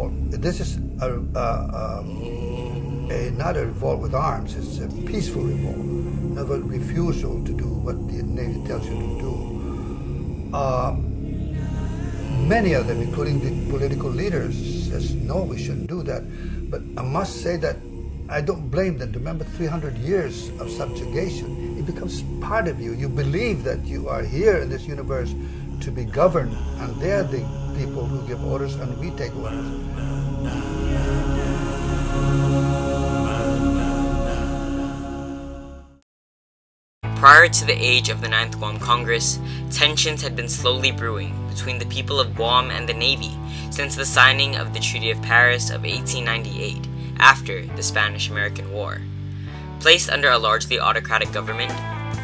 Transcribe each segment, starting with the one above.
revolt. This is not a revolt with arms. It's a peaceful revolt, not a refusal to do what the Navy tells you to do. Many of them, including the political leaders, says, no, we shouldn't do that. But I must say that I don't blame them. Remember 300 years of subjugation. It becomes part of you. You believe that you are here in this universe to be governed, and they're the people who give orders and we take orders. Prior to the age of the 9th Guam Congress, tensions had been slowly brewing between the people of Guam and the Navy since the signing of the Treaty of Paris of 1898 after the Spanish-American War. Placed under a largely autocratic government,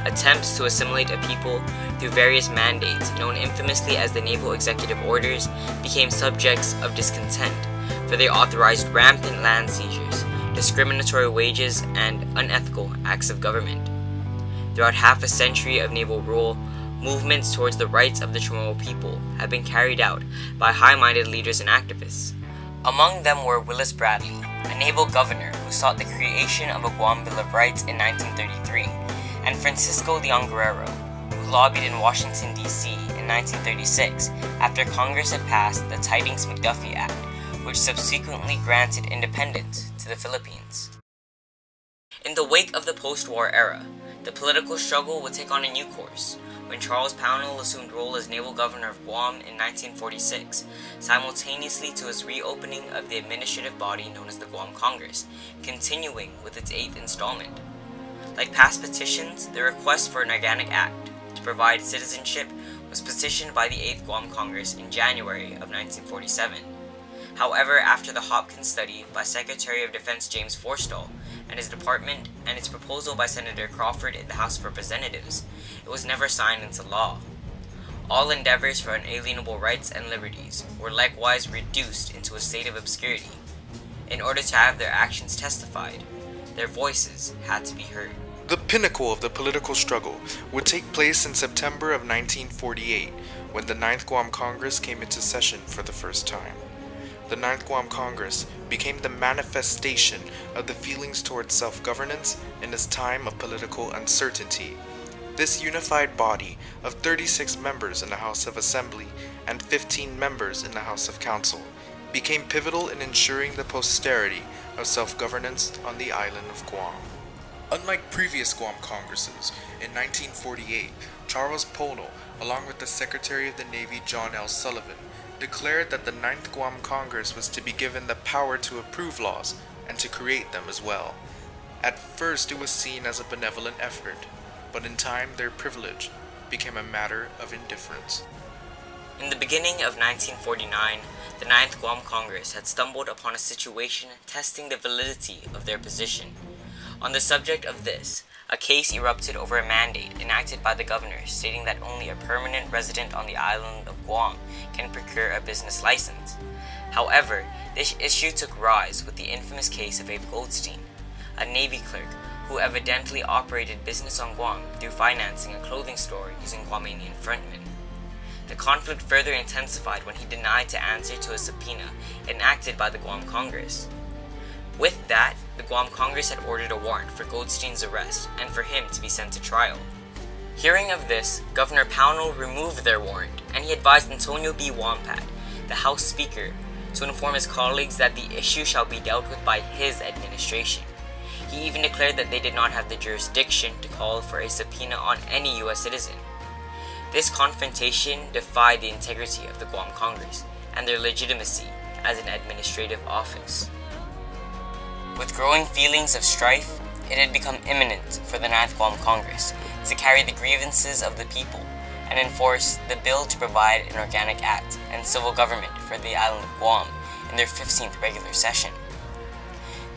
attempts to assimilate a people through various mandates known infamously as the Naval Executive Orders became subjects of discontent, for they authorized rampant land seizures, discriminatory wages, and unethical acts of government. Throughout half a century of naval rule, movements towards the rights of the Chamorro people have been carried out by high-minded leaders and activists. Among them were Willis Bradley, a naval governor who sought the creation of a Guam Bill of Rights in 1933, and Francisco Leon Guerrero, who lobbied in Washington, D.C. in 1936 after Congress had passed the Tydings-McDuffie Act, which subsequently granted independence to the Philippines. In the wake of the post-war era, the political struggle would take on a new course when Charles Pownall assumed role as naval governor of Guam in 1946, simultaneously to his reopening of the administrative body known as the Guam Congress, continuing with its 8th installment. Like past petitions, the request for an Organic Act to provide citizenship was petitioned by the 8th Guam Congress in January of 1947. However, after the Hopkins study by Secretary of Defense James Forstall and his department and its proposal by Senator Crawford in the House of Representatives, it was never signed into law. All endeavors for unalienable rights and liberties were likewise reduced into a state of obscurity. In order to have their actions testified, their voices had to be heard. The pinnacle of the political struggle would take place in September of 1948, when the 9th Guam Congress came into session for the first time. The 9th Guam Congress became the manifestation of the feelings towards self-governance in this time of political uncertainty. This unified body of 36 members in the House of Assembly and 15 members in the House of Council became pivotal in ensuring the posterity of self-governance on the island of Guam. Unlike previous Guam Congresses, in 1948, Charles Pownall, along with the Secretary of the Navy John L. Sullivan, declared that the 9th Guam Congress was to be given the power to approve laws and to create them as well. At first it was seen as a benevolent effort, but in time their privilege became a matter of indifference. In the beginning of 1949, the 9th Guam Congress had stumbled upon a situation testing the validity of their position. On the subject of this, a case erupted over a mandate enacted by the governor stating that only a permanent resident on the island of Guam can procure a business license. However, this issue took rise with the infamous case of Abe Goldstein, a Navy clerk who evidently operated business on Guam through financing a clothing store using Guamanian frontmen. The conflict further intensified when he denied to answer to a subpoena enacted by the Guam Congress. With that, the Guam Congress had ordered a warrant for Goldstein's arrest and for him to be sent to trial. Hearing of this, Governor Pownall removed their warrant, and he advised Antonio B. Wampat, the House Speaker, to inform his colleagues that the issue shall be dealt with by his administration. He even declared that they did not have the jurisdiction to call for a subpoena on any U.S. citizen. This confrontation defied the integrity of the Guam Congress and their legitimacy as an administrative office. With growing feelings of strife, it had become imminent for the 9th Guam Congress to carry the grievances of the people and enforce the bill to provide an Organic Act and civil government for the island of Guam in their 15th regular session.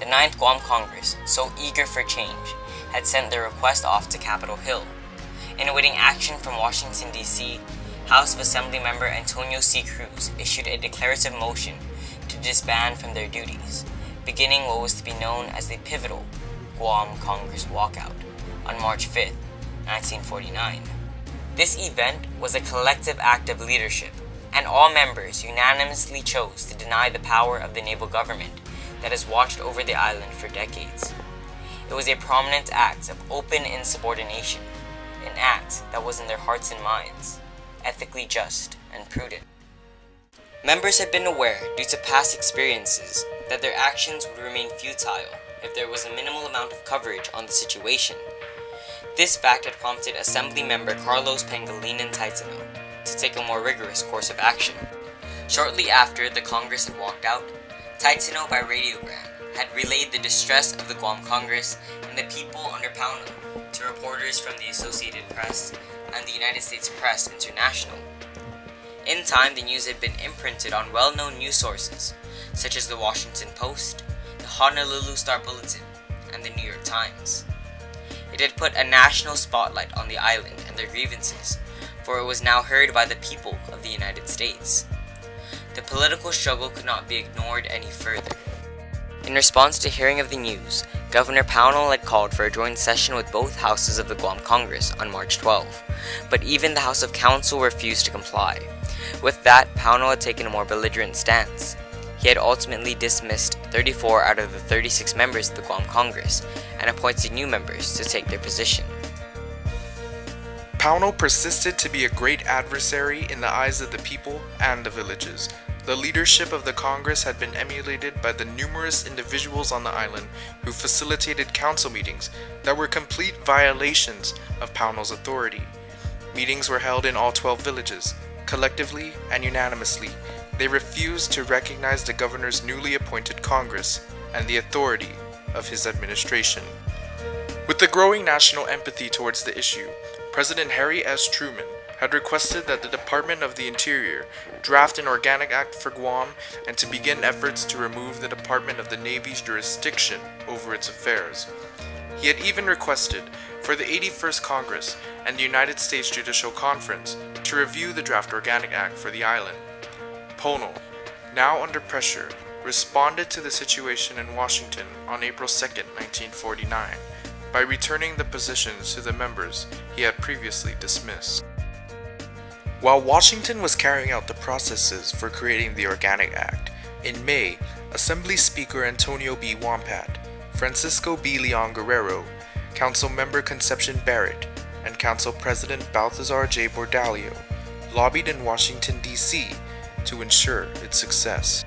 The 9th Guam Congress, so eager for change, had sent their request off to Capitol Hill. In awaiting action from Washington, D.C., House of Assembly member Antonio C. Cruz issued a declarative motion to disband from their duties, beginning what was to be known as the pivotal Guam Congress walkout on March 5, 1949. This event was a collective act of leadership and all members unanimously chose to deny the power of the naval government that has watched over the island for decades. It was a prominent act of open insubordination, an act that was in their hearts and minds, ethically just and prudent. Members had been aware, due to past experiences, that their actions would remain futile if there was a minimal amount of coverage on the situation. This fact had prompted Assembly member Carlos Pangilinan Titano to take a more rigorous course of action. Shortly after the Congress had walked out, Titano by radiogram had relayed the distress of the Guam Congress and the people under Pauno to reporters from the Associated Press and the United States Press International. In time, the news had been imprinted on well-known news sources, such as the Washington Post, the Honolulu Star Bulletin, and the New York Times. It had put a national spotlight on the island and their grievances, for it was now heard by the people of the United States. The political struggle could not be ignored any further. In response to hearing of the news, Governor Pownall had called for a joint session with both houses of the Guam Congress on March 12, but even the House of Council refused to comply. With that, Pownall had taken a more belligerent stance. He had ultimately dismissed 34 out of the 36 members of the Guam Congress and appointed new members to take their position. Pownall persisted to be a great adversary in the eyes of the people and the villages. The leadership of the Congress had been emulated by the numerous individuals on the island who facilitated council meetings that were complete violations of Pownall's authority. Meetings were held in all 12 villages. Collectively and unanimously, they refused to recognize the governor's newly appointed Congress and the authority of his administration. With the growing national empathy towards the issue, President Harry S. Truman had requested that the Department of the Interior draft an Organic Act for Guam and to begin efforts to remove the Department of the Navy's jurisdiction over its affairs. He had even requested for the 81st Congress and the United States Judicial Conference to review the draft Organic Act for the island. Pownall, now under pressure, responded to the situation in Washington on April 2, 1949, by returning the positions to the members he had previously dismissed. While Washington was carrying out the processes for creating the Organic Act, in May, Assembly Speaker Antonio B. Wampat, Francisco B. Leon Guerrero, Council Member Concepcion Barrett, and Council President Balthazar J. Bordalio lobbied in Washington, D.C. to ensure its success.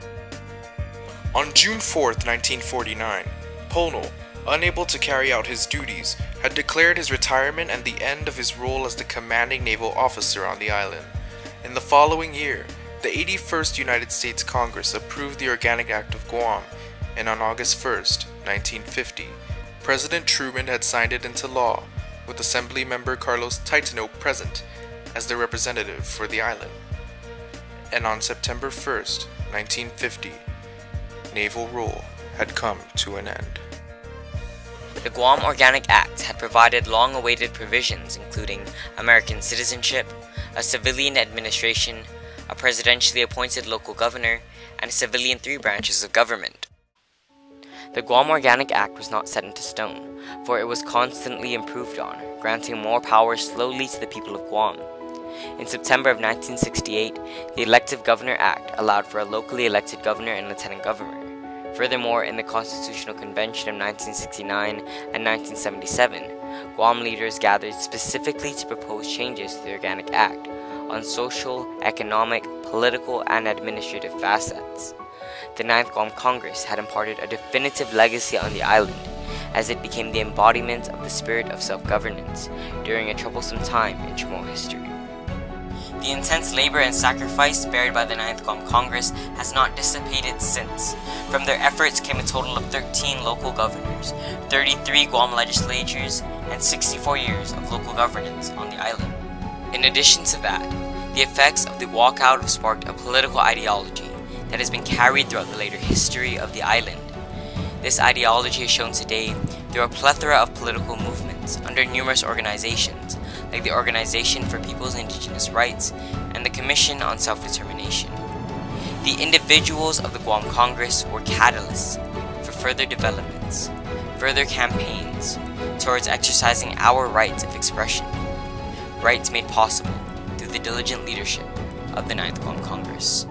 On June 4, 1949, Pownall, unable to carry out his duties, had declared his retirement and the end of his role as the commanding naval officer on the island. In the following year, the 81st United States Congress approved the Organic Act of Guam, and on August 1, 1950, President Truman had signed it into law, with Assembly Member Carlos Titano present as the representative for the island. And on September 1, 1950, naval rule had come to an end. The Guam Organic Act had provided long-awaited provisions including American citizenship, a civilian administration, a presidentially appointed local governor, and civilian 3 branches of government. The Guam Organic Act was not set into stone, for it was constantly improved on, granting more power slowly to the people of Guam. In September of 1968, the Elective Governor Act allowed for a locally elected governor and lieutenant governor. Furthermore, in the Constitutional Convention of 1969 and 1977, Guam leaders gathered specifically to propose changes to the Organic Act on social, economic, political, and administrative facets. The 9th Guam Congress had imparted a definitive legacy on the island, as it became the embodiment of the spirit of self-governance during a troublesome time in Chamorro history. The intense labor and sacrifice spared by the 9th Guam Congress has not dissipated since. From their efforts came a total of 13 local governors, 33 Guam legislatures, and 64 years of local governance on the island. In addition to that, the effects of the walkout have sparked a political ideology that has been carried throughout the later history of the island. This ideology is shown today through a plethora of political movements under numerous organizations, like the Organization for People's Indigenous Rights and the Commission on Self-Determination. The individuals of the Guam Congress were catalysts for further developments, further campaigns towards exercising our rights of expression, rights made possible through the diligent leadership of the 9th Guam Congress.